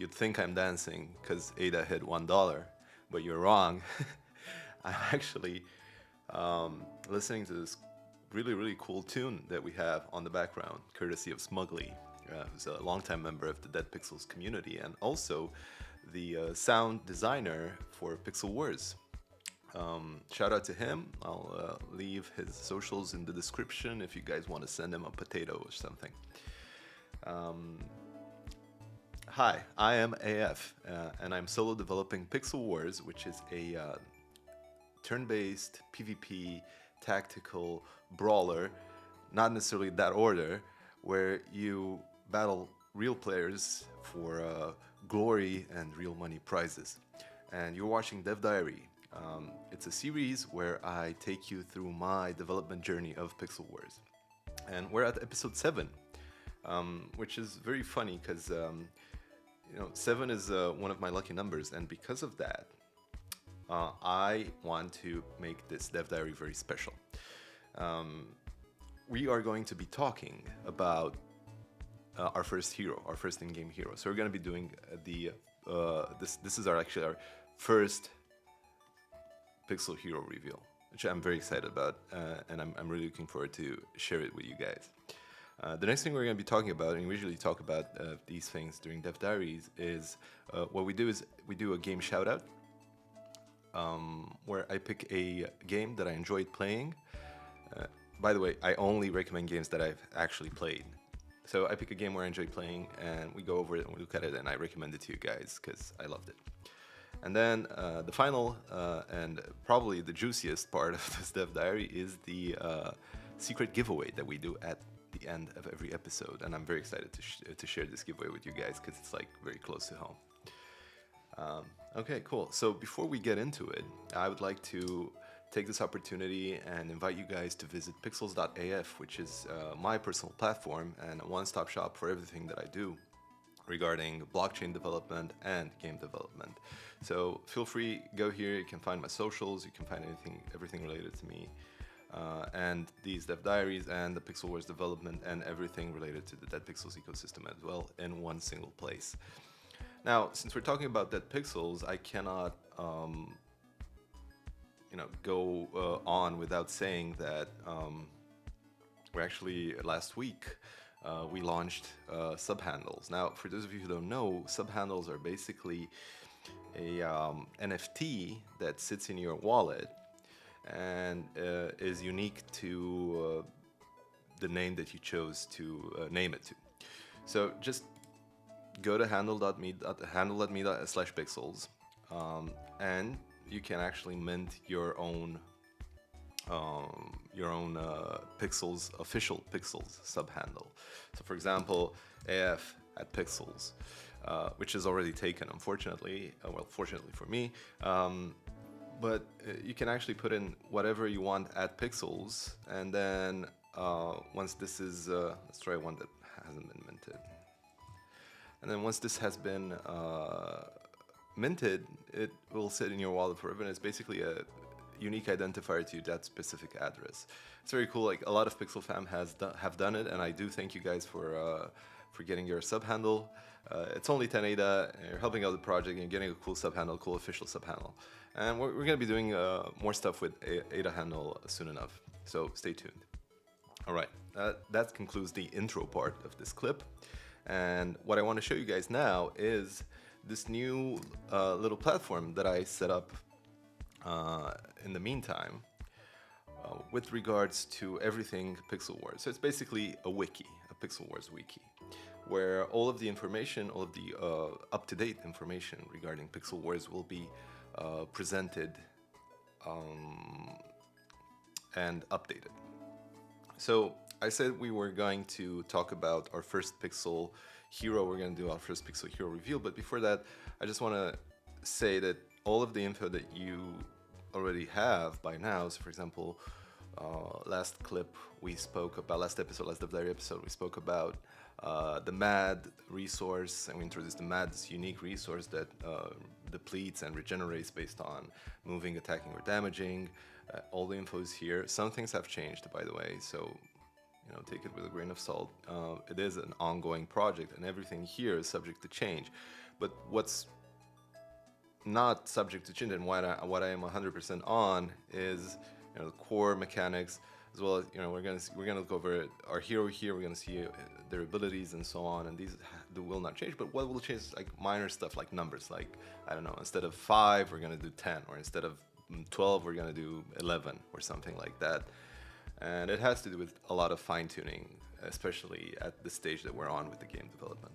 you'd think I'm dancing because Ada hit $1, but you're wrong. I'm actually listening to this really cool tune that we have on the background, courtesy of Smugly, who's a longtime member of the Dead Pixels community and also the sound designer for Pixel Wars. Shout out to him. I'll leave his socials in the description if you guys want to send him a potato or something. Hi, I am AF, and I'm solo developing Pixel Wars, which is a turn-based PvP tactical brawler, not necessarily that order, where you battle real players for glory and real money prizes. And you're watching Dev Diary. It's a series where I take you through my development journey of Pixel Wars. And we're at Ep.7, which is very funny because 7 is one of my lucky numbers, and because of that, I want to make this Dev Diary very special. We are going to be talking about our first hero, our first in-game hero. So we're going to be doing this is our first Pixel hero reveal, which I'm very excited about, and I'm really looking forward to share it with you guys. The next thing we're going to be talking about, and we usually talk about these things during Dev Diaries, is what we do is we do a game shout-out, where I pick a game that I enjoyed playing. By the way, I only recommend games that I've actually played. So I pick a game where I enjoy playing, and we go over it and we look at it, and I recommend it to you guys because I loved it. And then the final and probably the juiciest part of this Dev Diary is the secret giveaway that we do at the end of every episode. And I'm very excited to share this giveaway with you guys because it's like very close to home. Okay, cool. So before we get into it, I would like to take this opportunity and invite you guys to visit pixels.af, which is my personal platform and a one-stop shop for everything that I do regarding blockchain development and game development. So feel free, go here. You can find my socials. You can find everything related to me, and these Dev Diaries and the Pixel Wars development and everything related to the Dead Pixels ecosystem as well in one single place. Now, since we're talking about Dead Pixels, I cannot go on without saying that we're actually last week we launched subhandles. Now, for those of you who don't know, subhandles are basically a NFT that sits in your wallet and is unique to the name that you chose to name it to. So just go to handle.me/pixels, and you can actually mint your own Pixels, official Pixels subhandle. So for example, AF at Pixels, which is already taken, unfortunately, fortunately for me, but you can actually put in whatever you want at Pixels, and then once this is, let's try one that hasn't been minted. And then once this has been minted, it will sit in your wallet forever, and it's basically a unique identifier to that specific address. It's very cool. Like a lot of Pixel fam have done it, and I do thank you guys for getting your sub handle. It's only 10 ADA, and you're helping out the project, and you're getting a cool sub handle, cool official sub handle. And we're going to be doing more stuff with ADA handle soon enough. So stay tuned. All right, that concludes the intro part of this clip. And what I want to show you guys now is this new little platform that I set up in the meantime with regards to everything Pixel Wars. So it's basically a wiki, a Pixel Wars wiki, where all of the information, all of the up-to-date information regarding Pixel Wars will be presented and updated. So I said we were going to talk about our first Pixel hero. We're going to do our first Pixel hero reveal. But before that, I just want to say that all of the info that you already have by now, so for example, last episode, last Dev Diary episode, we spoke about the MAD resource, and we introduced the MAD, this unique resource that depletes and regenerates based on moving, attacking, or damaging. All the info is here. Some things have changed, by the way, so take it with a grain of salt. It is an ongoing project, and everything here is subject to change. But what's not subject to change and what I am 100% on is the core mechanics, as well as we're gonna look over our hero here. We're gonna see their abilities and so on, and these will not change. But what will change is like minor stuff, like numbers. Like I don't know, instead of 5, we're gonna do 10, or instead of 12, we're gonna do 11, or something like that. And it has to do with a lot of fine-tuning, especially at the stage that we're on with the game development.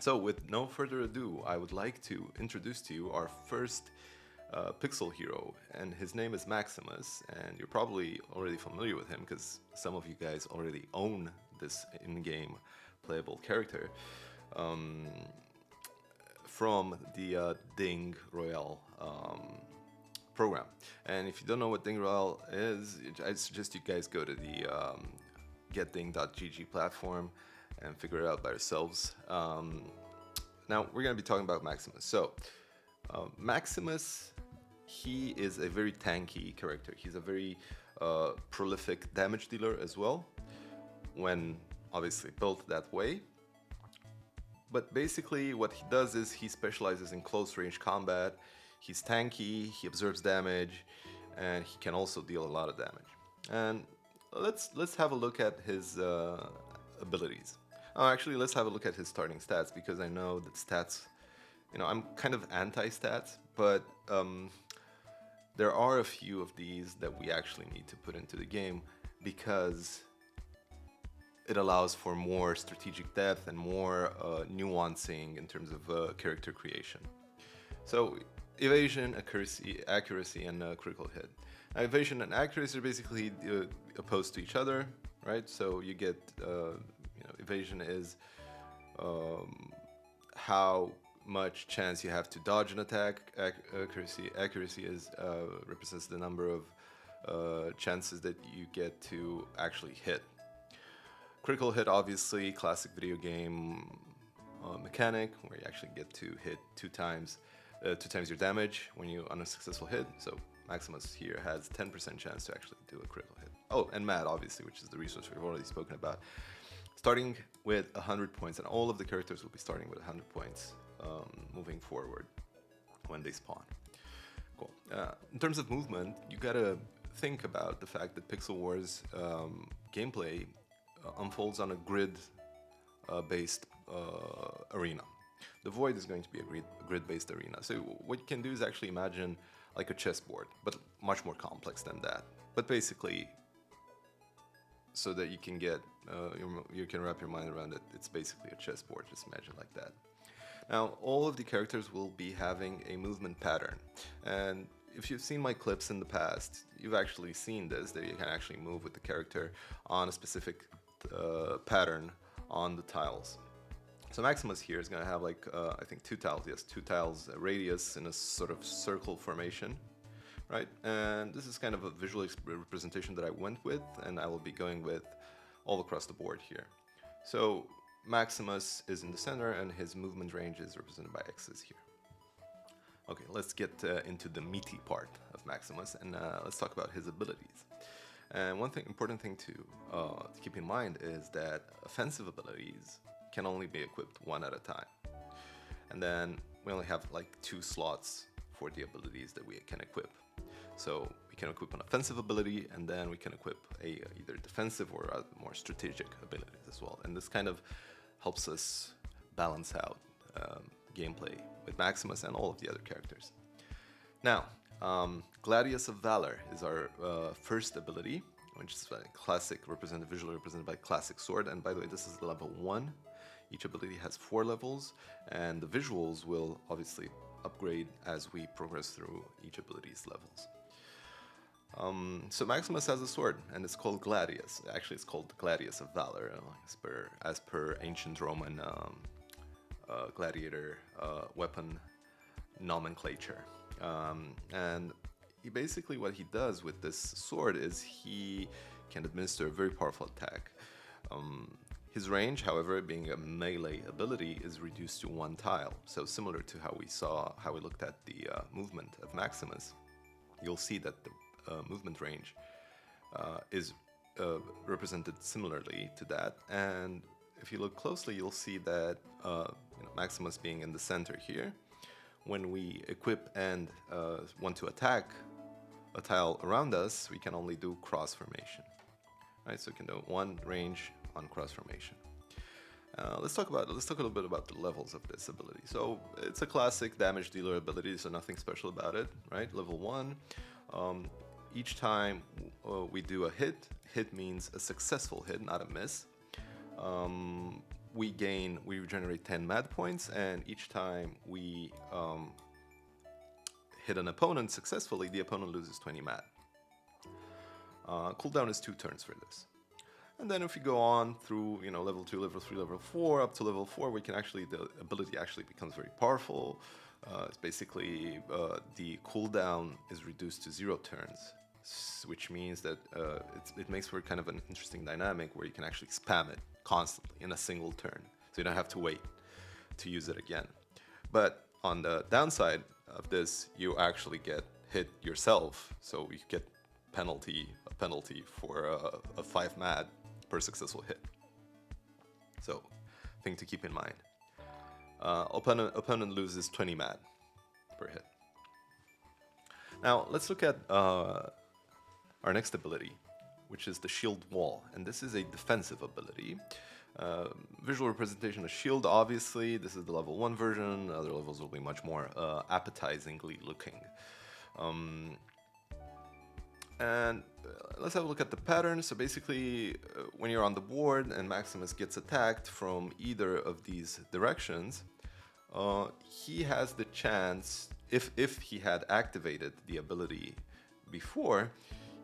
So with no further ado, I would like to introduce to you our first pixel hero, and his name is Maximus, and you're probably already familiar with him because some of you guys already own this in-game playable character from the Ding Royale program. And if you don't know what Ding Royale is, I suggest you guys go to the getding.gg platform and figure it out by yourselves. Now we're going to be talking about Maximus. So Maximus, he is a very tanky character. He's a very prolific damage dealer as well, when obviously built that way. But basically what he does is he specializes in close range combat. He's tanky, he absorbs damage, and he can also deal a lot of damage. And let's have a look at his abilities. Oh, actually, let's have a look at his starting stats, because I know that stats, I'm kind of anti-stats, but there are a few of these that we actually need to put into the game, because it allows for more strategic depth and more nuancing in terms of character creation. So evasion, accuracy, and critical hit. Now, evasion and accuracy are basically opposed to each other, right? So you get evasion is how much chance you have to dodge an attack. Accuracy is represents the number of chances that you get to actually hit. Critical hit, obviously, classic video game mechanic, where you actually get to hit two times your damage when you on a successful hit. So Maximus here has 10% chance to actually do a critical hit. Oh, and Mad, obviously, which is the resource we've already spoken about. Starting with 100 points, and all of the characters will be starting with 100 points moving forward when they spawn. Cool. In terms of movement, you gotta think about the fact that Pixel Wars gameplay unfolds on a grid-based arena. The Void is going to be a grid-based arena. So what you can do is actually imagine like a chessboard, but much more complex than that. But basically, so that you can get, you can wrap your mind around it, it's basically a chessboard, just imagine like that. Now, all of the characters will be having a movement pattern. And if you've seen my clips in the past, you've actually seen this, that you can actually move with the character on a specific pattern on the tiles. So Maximus here is going to have like, I think 2 tiles, yes, 2 tiles radius in a sort of circle formation, right? And this is kind of a visual representation that I went with, and I will be going with all across the board here. So Maximus is in the center, and his movement range is represented by X's here. Okay, let's get into the meaty part of Maximus, and let's talk about his abilities. And one important thing to keep in mind is that offensive abilities can only be equipped one at a time. And then we only have like 2 slots for the abilities that we can equip. So we can equip an offensive ability, and then we can equip a either defensive or more strategic abilities as well. And this kind of helps us balance out gameplay with Maximus and all of the other characters. Now, Gladius of Valor is our first ability, which is visually represented by classic sword. And by the way, this is level 1. Each ability has 4 levels, and the visuals will obviously upgrade as we progress through each ability's levels. So Maximus has a sword, and it's called Gladius. Actually, it's called Gladius of Valor, as per ancient Roman gladiator weapon nomenclature. And basically what he does with this sword is he can administer a very powerful attack. His range, however, being a melee ability, is reduced to 1 tile. So similar to how we looked at the movement of Maximus, you'll see that the movement range is represented similarly to that. And if you look closely, you'll see that Maximus being in the center here. When we equip and want to attack a tile around us, we can only do cross formation. Right, so we can do one range on cross formation. Let's talk a little bit about the levels of this ability. So it's a classic damage dealer ability, so nothing special about it, right? Level 1. Each time we do a hit means a successful hit, not a miss. We regenerate 10 mad points, and each time we hit an opponent successfully, the opponent loses 20 mad. Cooldown is 2 turns for this. And then if you go on through, level 2, level 3, level 4, up to level 4, the ability actually becomes very powerful. It's basically the cooldown is reduced to 0 turns, which means that it makes for kind of an interesting dynamic where you can actually spam it constantly in a single turn. So you don't have to wait to use it again. But on the downside of this, you actually get hit yourself. So you get a penalty for a 5 mad per successful hit. So, thing to keep in mind. Opponent loses 20 mad per hit. Now, let's look at our next ability, which is the Shield Wall. And this is a defensive ability. Visual representation of shield, obviously. This is the level 1 version. Other levels will be much more appetizingly looking. And let's have a look at the pattern. So basically, when you're on the board and Maximus gets attacked from either of these directions, he has the chance, if he had activated the ability before,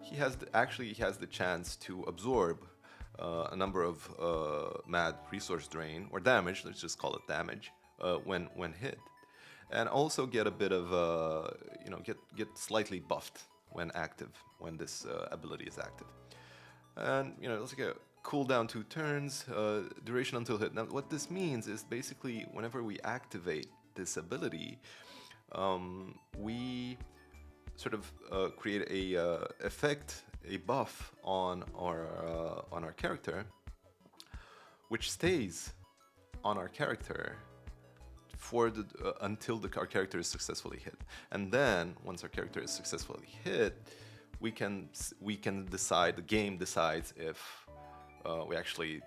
he has the chance to absorb a number of mad resource drain or damage. Let's just call it damage when hit, and also get a bit of get slightly buffed when this ability is active. And let's get cooldown 2 turns, duration until hit. Now what this means is basically whenever we activate this ability, we sort of create a buff on our character, which stays on our character for until our character is successfully hit. And then once our character is successfully hit, we can decide, the game decides if we actually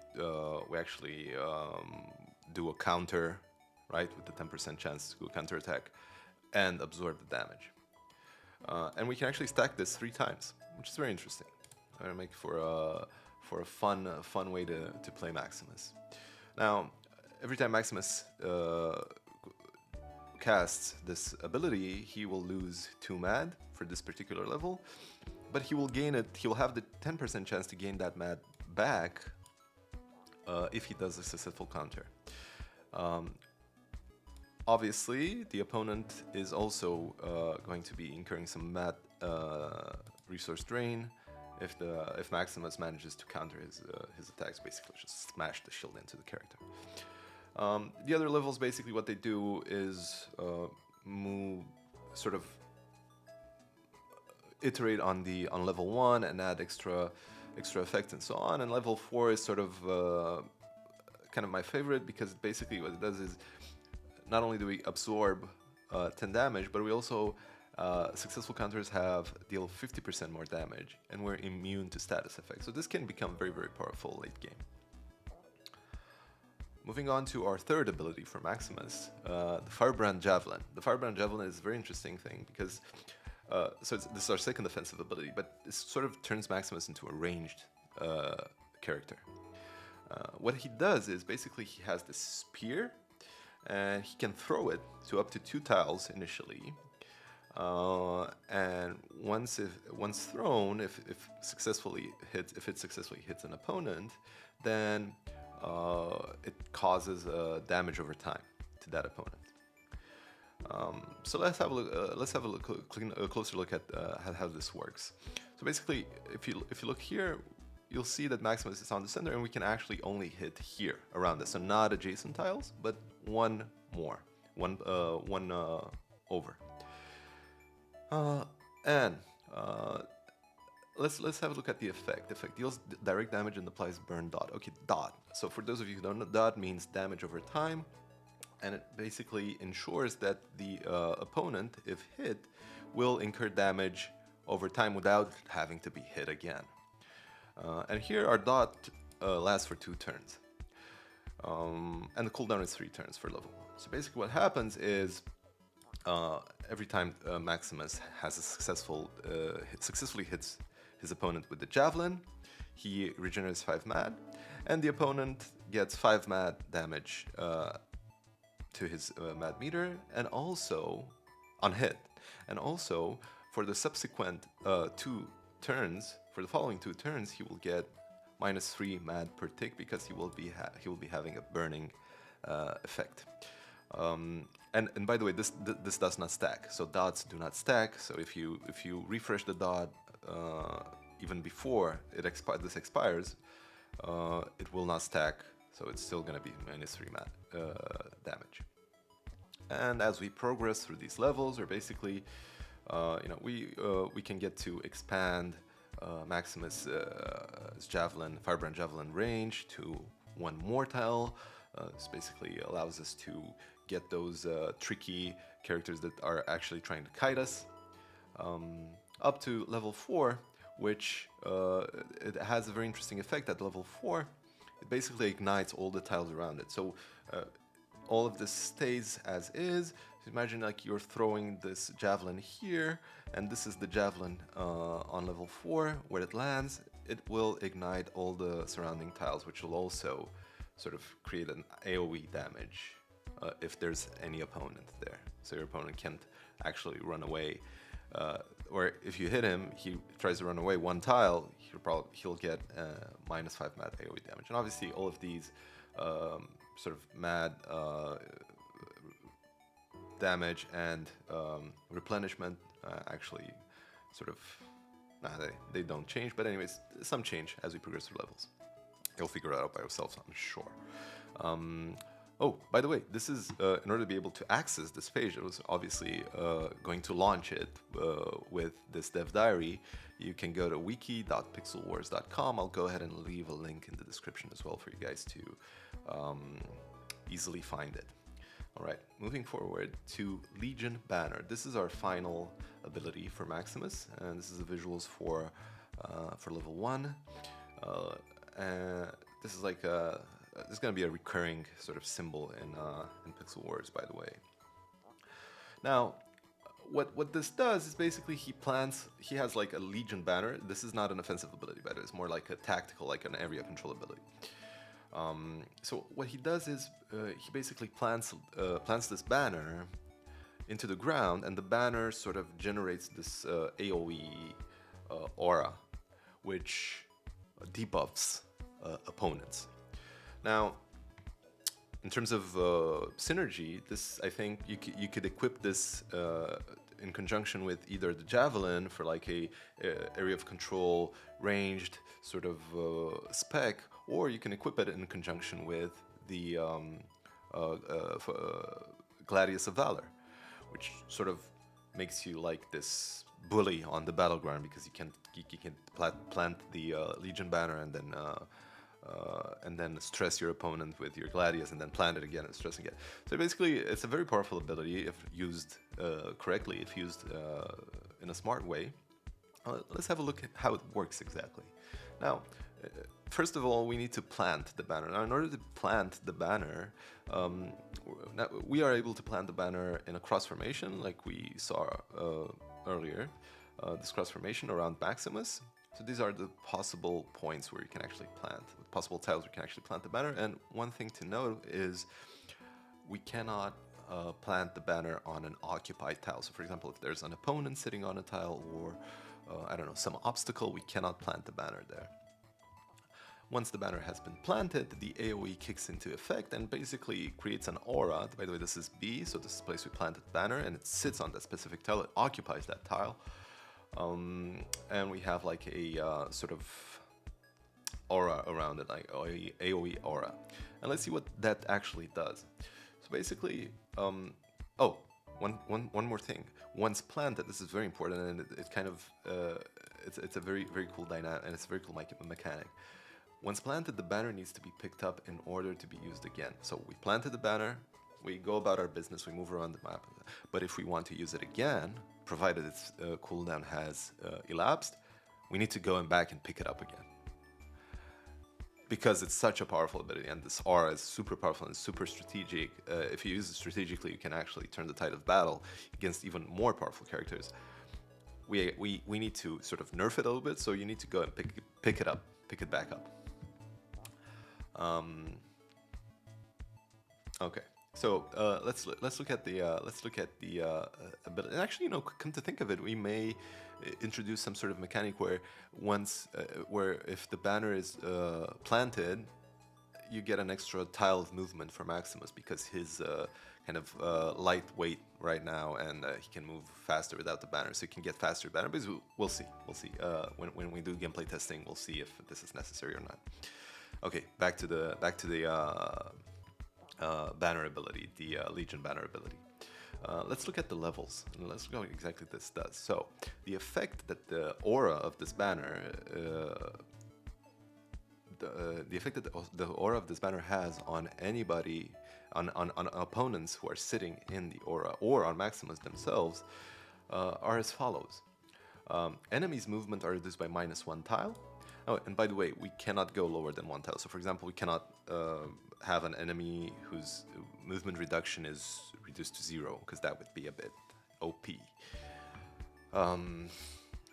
do a counter, right, with the 10% chance to do a counter attack and absorb the damage. And we can actually stack this 3 times, which is very interesting. It'll make for a fun way to play Maximus. Now, every time Maximus casts this ability, he will lose 2 mad for this particular level, but he will gain it. He will have the 10% chance to gain that mad back if he does a successful counter. Obviously, the opponent is also going to be incurring some mad resource drain if Maximus manages to counter his attacks. Basically, just smash the shield into the character. The other levels, basically, what they do is sort of iterate on level 1 and add extra effects and so on. And level 4 is sort of kind of my favorite, because basically what it does is not only do we absorb 10 damage, but we also successful counters deal 50% more damage, and we're immune to status effects. So this can become very, very powerful late game. Moving on to our third ability for Maximus, the Firebrand Javelin. The Firebrand Javelin is a very interesting thing because, this is our second offensive ability, but it sort of turns Maximus into a ranged character. What he does is basically he has this spear, and he can throw it to up to 2 tiles initially. And once thrown, if it successfully hits an opponent, then it causes damage over time to that opponent. So let's have a closer look at how this works. So basically, if you look here, you'll see that Maximus is on the center, and we can actually only hit here around this, so not adjacent tiles, but one over. Let's have a look at the effect. The effect deals direct damage and applies burn dot. Okay, dot. So for those of you who don't know, dot means damage over time, and it basically ensures that the opponent, if hit, will incur damage over time without having to be hit again. And here our dot lasts for 2 turns. And the cooldown is 3 turns for level 1. So basically what happens is every time Maximus has a successfully hits his opponent with the javelin, he regenerates 5 mad, and the opponent gets 5 mad damage to his mad meter, and also on hit. And also for the subsequent 2 turns, for the following 2 turns, he will get -3 mad per tick because he will be having a burning effect. And by the way, this does not stack. So dots do not stack. So if you refresh the dot even before this expires, it will not stack. So it's still going to be -3 mad damage. And as we progress through these levels, or basically, we can get to expand Maximus' javelin, firebrand javelin range to 1 more tile. This basically allows us to get those tricky characters that are actually trying to kite us. Up to level 4, which it has a very interesting effect. At level 4, it basically ignites all the tiles around it. So all of this stays as is. So imagine like you're throwing this javelin here, and this is the javelin on level 4. Where it lands, it will ignite all the surrounding tiles, which will also sort of create an AoE damage if there's any opponent there. So your opponent can't actually run away. Or if you hit him, he tries to run away 1 tile, he'll get -5 mad AoE damage. And obviously all of these sort of mad damage and replenishment actually sort of, they don't change, but anyways, some change as we progress through levels. You'll figure it out by yourselves, I'm sure. Oh, by the way, this is, in order to be able to access this page, it was obviously going to launch it with this dev diary. You can go to wiki.pixelwars.com. I'll go ahead and leave a link in the description as well for you guys to easily find it. All right, moving forward to Legion Banner. This is our final ability for Maximus, and this is the visuals for level 1. This is like this is going to be a recurring sort of symbol in Pixel Wars, by the way. Now, what this does is basically he has like a Legion banner. This is not an offensive ability, but it's more like a tactical, like an area control ability. So what he does is he basically plants this banner into the ground, and the banner sort of generates this AoE aura, which debuffs opponents. Now, in terms of synergy, this, I think you could equip this in conjunction with either the javelin for like a area of control ranged sort of spec, or you can equip it in conjunction with the Gladius of Valor, which sort of makes you like this bully on the battleground, because you can plant the Legion banner and then stress your opponent with your Gladius, and then plant it again and stress again. So basically, it's a very powerful ability if used correctly, if used in a smart way. Let's have a look at how it works exactly. Now, first of all, we need to plant the banner. Now, in order to plant the banner, we are able to plant the banner in a cross formation, like we saw earlier. This cross formation around Maximus. So these are the possible points where you can actually plant, possible tiles where you can actually plant the banner. And one thing to note is we cannot plant the banner on an occupied tile. So for example, if there's an opponent sitting on a tile, or I don't know, some obstacle, we cannot plant the banner there. Once the banner has been planted, the AoE kicks into effect and basically creates an aura. By the way, this is B, so this is the place we planted the banner, and it sits on that specific tile, it occupies that tile. And we have like a sort of aura around it, like AoE aura. And let's see what that actually does. So basically, one more thing. Once planted, this is very important, and it kind of it's a very cool dynamic, and it's a very cool mechanic. Once planted, the banner needs to be picked up in order to be used again. So we planted the banner, we go about our business, we move around the map. But if we want to use it again, provided its cooldown has elapsed, we need to go back and pick it up again. Because it's such a powerful ability, and this aura is super powerful and super strategic. If you use it strategically, you can actually turn the tide of battle against even more powerful characters. We need to sort of nerf it a little bit, so you need to go and pick it up, pick it back up. Okay, so let's look at the ability. And actually, come to think of it, we may introduce some sort of mechanic where where if the banner is planted, you get an extra tile of movement for Maximus because he's kind of lightweight right now, and he can move faster without the banner, so he can get faster banner. But we'll see. When we do gameplay testing, we'll see if this is necessary or not. Okay, back to the banner ability, the Legion banner ability. Let's look at the levels, and let's look at what exactly this does. So, the effect that the aura of this banner, the effect that the aura of this banner has on anybody, on opponents who are sitting in the aura, or on Maximus themselves, are as follows. Enemies' movement are reduced by -1 tile. Oh, and by the way, we cannot go lower than 1 tile. So, for example, we cannot have an enemy whose movement reduction is reduced to 0, because that would be a bit OP.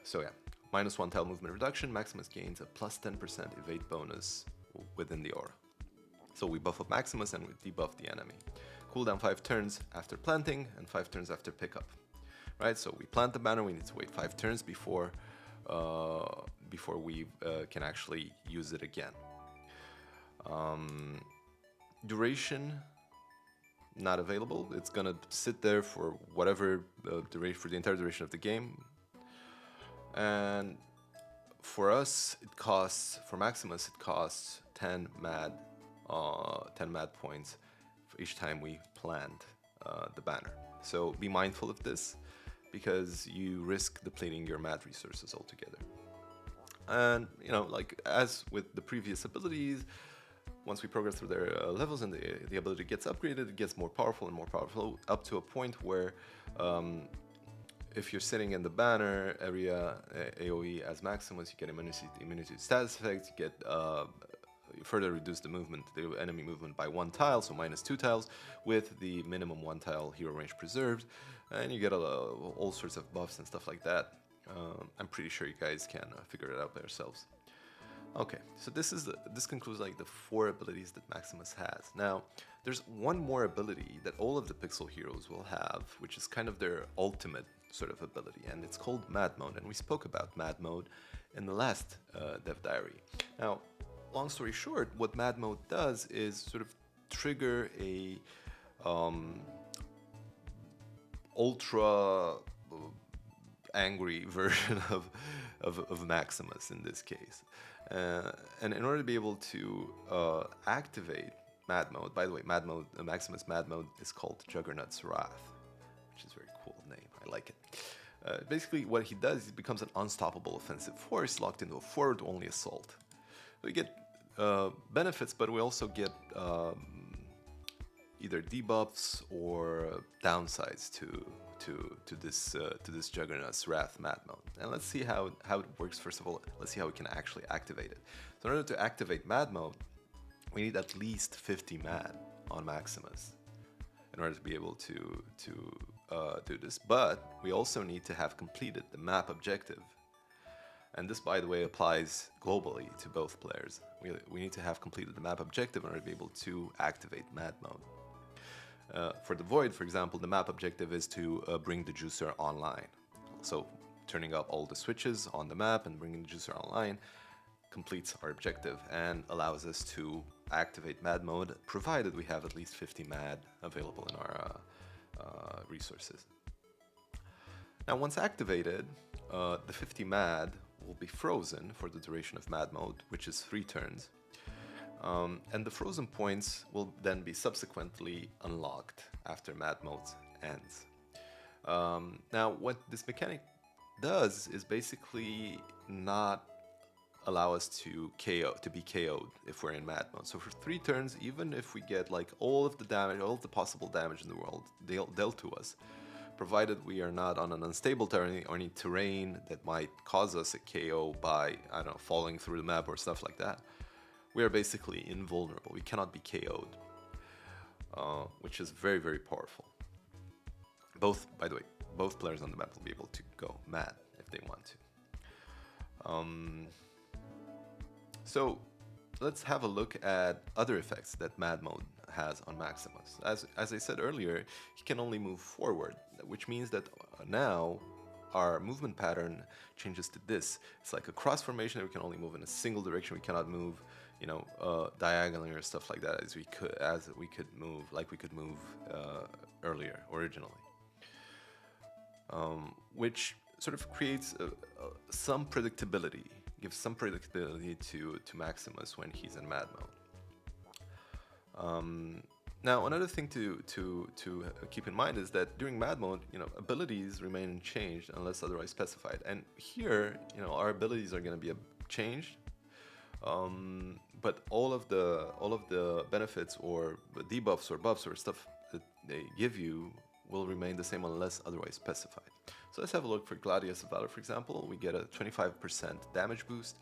So yeah, -1 tile movement reduction. Maximus gains a +10% evade bonus within the aura. So we buff up Maximus and we debuff the enemy. Cooldown 5 turns after planting and 5 turns after pickup. Right, so we plant the banner, we need to wait 5 turns before we can actually use it again. Duration, not available. It's gonna sit there for whatever duration, for the entire duration of the game. And for us, for Maximus, it costs 10 mad points for each time we plant the banner. So be mindful of this, because you risk depleting your mad resources altogether. And like as with the previous abilities, once we progress through their levels and the ability gets upgraded, it gets more powerful and more powerful, up to a point where if you're sitting in the banner area AoE as Maximus, you get immunity to status effects, you get you further reduce the enemy movement by 1 tile, so -2 tiles, with the minimum 1 tile hero range preserved, and you get all sorts of buffs and stuff like that. I'm pretty sure you guys can figure it out by yourselves. Okay, so this concludes like the 4 abilities that Maximus has. Now, there's one more ability that all of the Pixel heroes will have, which is kind of their ultimate sort of ability, and it's called Mad Mode, and we spoke about Mad Mode in the last Dev Diary. Now, long story short, what Mad Mode does is sort of trigger a ultra angry version of Maximus in this case. And in order to be able to activate Mad Mode, by the way, Maximus Mad Mode is called Juggernaut's Wrath, which is a very cool name. I like it. Basically, what he does is he becomes an unstoppable offensive force locked into a forward-only assault. We get benefits, but we also get either debuffs or downsides to this Juggernaut's Wrath Mad Mode. And let's see how it works. First of all, let's see how we can actually activate it. So in order to activate Mad Mode, we need at least 50 Mad on Maximus in order to be able to do this. But we also need to have completed the map objective. And this, by the way, applies globally to both players. We need to have completed the map objective in order to be able to activate Mad Mode. For the Void, for example, the map objective is to bring the juicer online. So turning up all the switches on the map and bringing the juicer online completes our objective and allows us to activate Mad Mode, provided we have at least 50 Mad available in our resources. Now, once activated, the 50 Mad will be frozen for the duration of Mad Mode, which is 3 turns. And the frozen points will then be subsequently unlocked after Mad Mode ends. Now, what this mechanic does is basically not allow us to be KO'd if we're in mad mode. So for 3 turns, even if we get like all of the damage, all of the possible damage in the world dealt to us, provided we are not on an unstable terrain or any terrain that might cause us a KO by, I don't know, falling through the map or stuff like that, we are basically invulnerable. We cannot be KO'd, which is very, very powerful. By the way, both players on the map will be able to go mad if they want to. So let's have a look at other effects that mad mode has on Maximus. As I said earlier, he can only move forward, which means that now our movement pattern changes to this. It's like a cross formation that we can only move in a single direction. We cannot move, you know, diagonally or stuff like that as we could move earlier originally, which sort of creates some predictability, gives some predictability to Maximus when he's in mad mode. Now, another thing to keep in mind is that during mad mode, you know, abilities remain unchanged unless otherwise specified. And here, you know, our abilities are going to be changed, but all of the benefits or the debuffs or buffs or stuff that they give you will remain the same unless otherwise specified. So let's have a look for Gladius of Valor, for example. We get a 25% damage boost.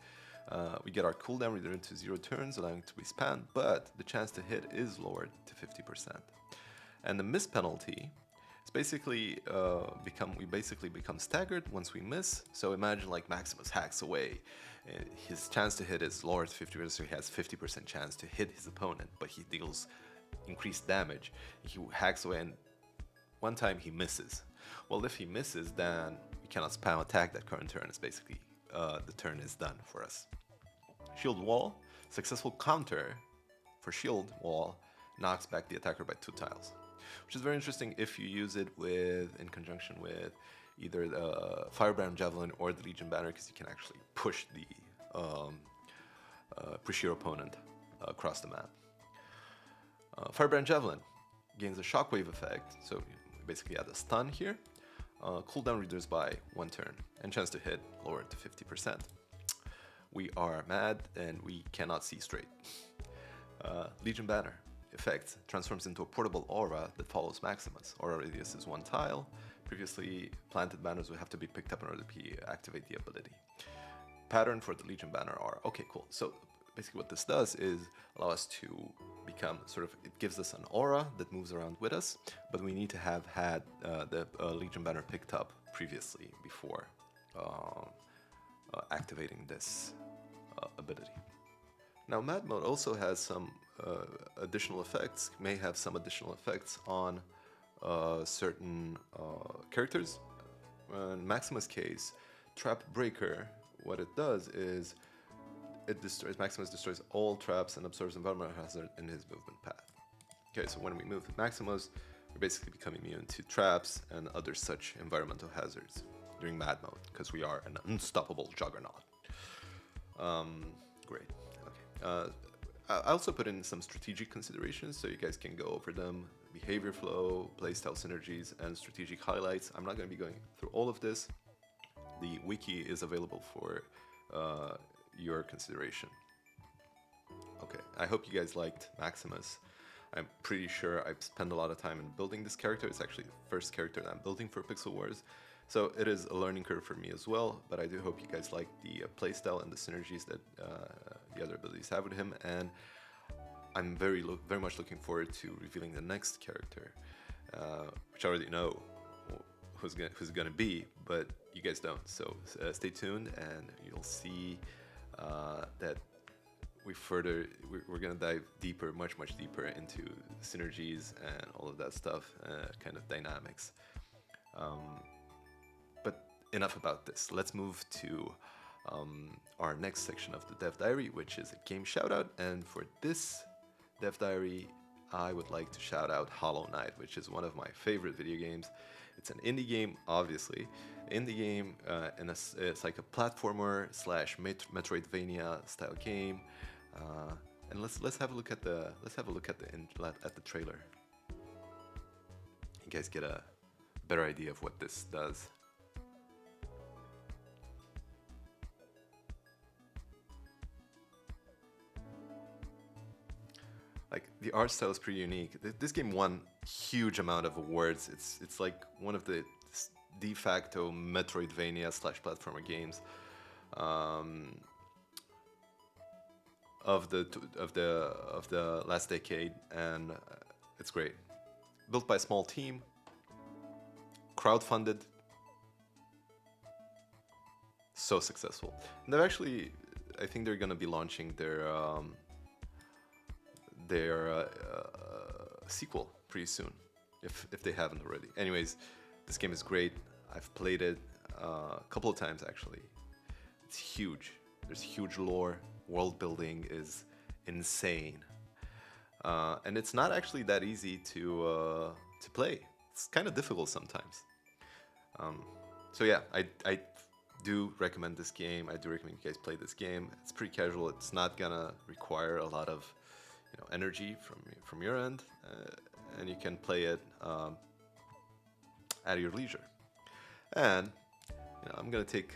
We get our cooldown reduced to 0 turns, allowing it to be spammed, but the chance to hit is lowered to 50%. And the miss penalty is basically we basically become staggered once we miss. So imagine like Maximus hacks away. His chance to hit is lowered to 50%, so he has 50% chance to hit his opponent, but he deals increased damage. He hacks away, and one time he misses. Well, if he misses, then we cannot spam attack that current turn. It's basically the turn is done for us. Shield Wall, successful counter for Shield Wall knocks back the attacker by 2 tiles, which is very interesting if you use it in conjunction with either the Firebrand Javelin or the Legion Banner, because you can actually push your opponent across the map. Firebrand Javelin gains a shockwave effect, so we basically add a stun here. Cooldown reduced by 1 turn, and chance to hit lowered to 50%. We are mad and we cannot see straight. Legion Banner effect transforms into a portable aura that follows Maximus. Aura radius is 1 tile. Previously planted banners will have to be picked up in order to activate the ability. Pattern for the Legion Banner aura. Okay, cool. So basically what this does is allow us to become it gives us an aura that moves around with us, but we need to have had the Legion Banner picked up previously before activating this ability. Now, Mad Mode also has some additional effects, may have some additional effects on certain characters. In Maximus' case, Trap Breaker, what it does is Maximus destroys all traps and absorbs environmental hazard in his movement path. Okay, so when we move with Maximus, we basically become immune to traps and other such environmental hazards during Mad Mode, because we are an unstoppable juggernaut. Great. Okay. I also put in some strategic considerations, so you guys can go over them: behavior flow, playstyle synergies, and strategic highlights. I'm not going to be going through all of this. The wiki is available for your consideration. Okay, I hope you guys liked Maximus. I'm pretty sure I've spent a lot of time in building this character. It's actually the first character that I'm building for PXLWARS, so it is a learning curve for me as well, but I do hope you guys like the playstyle and the synergies that the other abilities have with him, and I'm very much looking forward to revealing the next character, which I already know who's gonna be, but you guys don't, so stay tuned and you'll see that we're gonna dive deeper, much deeper into synergies and all of that stuff, kind of dynamics. But enough about this. Let's move to our next section of the Dev Diary, which is a game shoutout. And for this Dev Diary, I would like to shout out Hollow Knight, which is one of my favorite video games. It's an indie game, obviously. Indie game, and it's like a platformer / Metroidvania style game. And let's have a look at the trailer. You guys get a better idea of what this does. Like the art style is pretty unique. This game won huge amount of awards. It's like one of the de facto Metroidvania / platformer games of the last decade, and it's great. Built by a small team, crowdfunded, so successful. And they've actually, I think they're gonna be launching their sequel pretty soon, if they haven't already. Anyways, this game is great. I've played it a couple of times actually. It's huge. There's huge lore. World building is insane, and it's not actually that easy to play. It's kind of difficult sometimes. So yeah, I do recommend this game. I do recommend you guys play this game. It's pretty casual. It's not gonna require a lot of energy from your end, and you can play it at your leisure. And I'm gonna take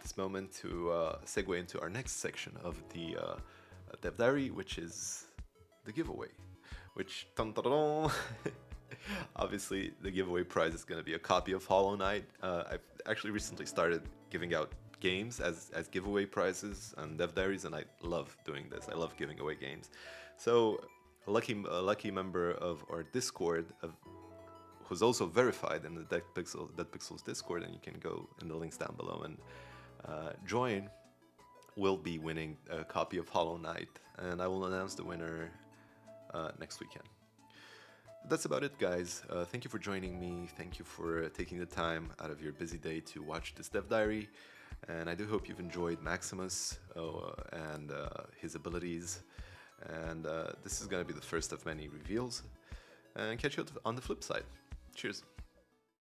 this moment to segue into our next section of the Dev Diary, which is the giveaway. Which dun, dun, dun, dun. Obviously, the giveaway prize is gonna be a copy of Hollow Knight. I've actually recently started giving out games as giveaway prizes on Dev Diaries, and I love doing this. I love giving away games. So a lucky member of our Discord, who's also verified in the DEADPXL's Discord, and you can go in the links down below and join, will be winning a copy of Hollow Knight, and I will announce the winner next weekend. That's about it, guys. Thank you for joining me. Thank you for taking the time out of your busy day to watch this Dev Diary. And I do hope you've enjoyed Maximus and his abilities. And this is going to be the first of many reveals. And catch you on the flip side. Cheers.